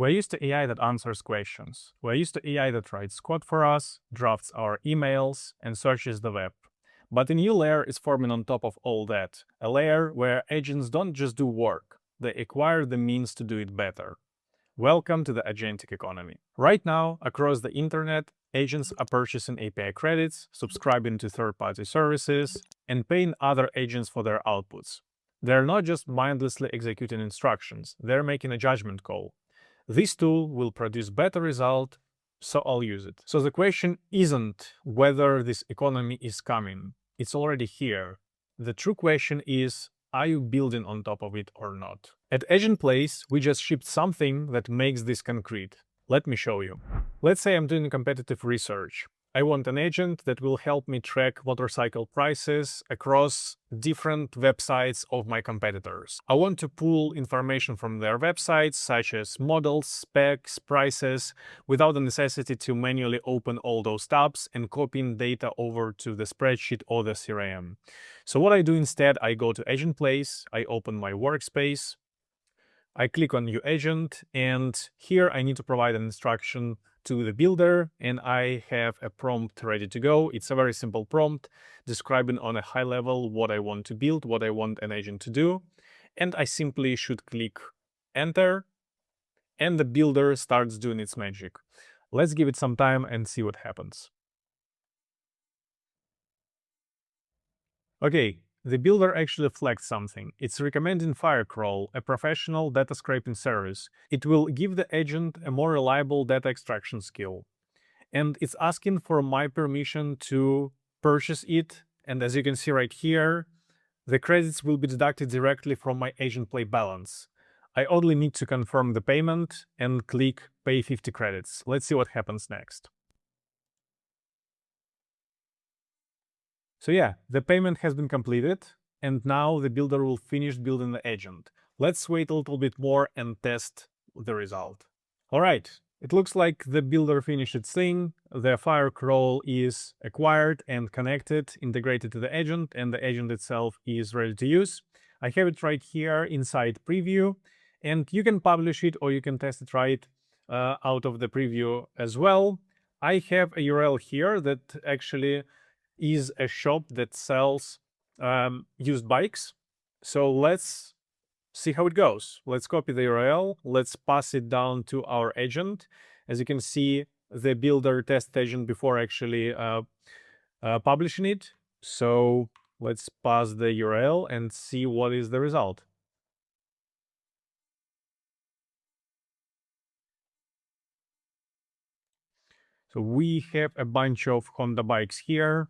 We're used to AI that answers questions. We're used to AI that writes code for us, drafts our emails, and searches the web. But a new layer is forming on top of all that, a layer where agents don't just do work, they acquire the means to do it better. Welcome to the Agentic Economy. Right now, across the internet, agents are purchasing API credits, subscribing to third-party services, and paying other agents for their outputs. They're not just mindlessly executing instructions, they're making a judgment call. This tool will produce better result, so I'll use it. So the question isn't whether this economy is coming. It's already here. The true question is, are you building on top of it or not? At Agentplace, we just shipped something that makes this concrete. Let me show you. Let's say I'm doing competitive research. I want an agent that will help me track motorcycle prices across different websites of my competitors. I want to pull information from their websites, such as models, specs, prices, without the necessity to manually open all those tabs and copying data over to the spreadsheet or the CRM. So what I do instead, I go to Agentplace, I open my workspace, I click on New Agent, and here I need to provide an instruction to the builder, and I have a prompt ready to go. It's a very simple prompt describing on a high level what I want to build, what I want an agent to do, and I simply should click Enter, and the builder starts doing its magic. Let's give it some time and see what happens. Okay, the builder actually flagged something. It's recommending Firecrawl, a professional data scraping service. It will give the agent a more reliable data extraction skill. And it's asking for my permission to purchase it. And as you can see right here, the credits will be deducted directly from my Agentplace balance. I only need to confirm the payment and click Pay 50 credits. Let's see what happens next. So yeah, the payment has been completed, and now the builder will finish building the agent. Let's wait a little bit more and test the result. All right, it looks like the builder finished its thing. The Firecrawl is acquired and connected, integrated to the agent, and the agent itself is ready to use. I have it right here inside preview, and you can publish it or you can test it right out of the preview as well. I have a URL here that actually is a shop that sells used bikes. So let's see how it goes. Let's copy the URL. Let's pass it down to our agent. As you can see, the builder test agent before actually publishing it. So let's pass the URL and see what is the result. So we have a bunch of Honda bikes here.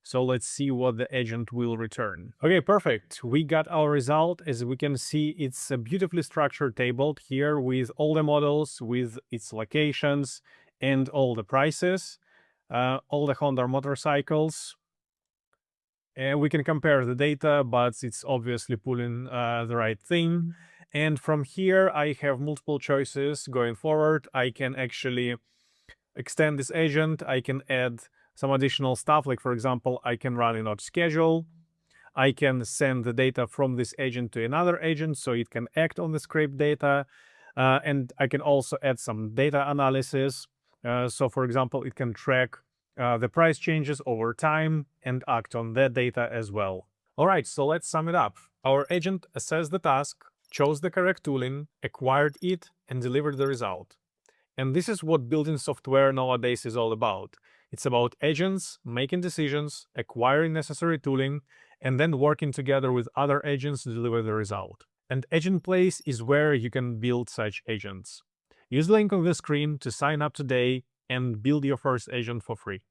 So let's see what the agent will return. Okay, perfect. We got our result. As we can see, it's a beautifully structured table here with all the models, with its locations, and all the prices, all the Honda motorcycles. And we can compare the data, but it's obviously pulling the right thing. And from here, I have multiple choices going forward. I can actually extend this agent. I can add some additional stuff, like for example, I can run an auto schedule. I can send the data from this agent to another agent so it can act on the scraped data. And I can also add some data analysis. So for example, it can track the price changes over time and act on that data as well. All right, so let's sum it up. Our agent assessed the task, chose the correct tooling, acquired it, and delivered the result. And this is what building software nowadays is all about. It's about agents making decisions, acquiring necessary tooling, and then working together with other agents to deliver the result. And Agentplace is where you can build such agents. Use the link on the screen to sign up today and build your first agent for free.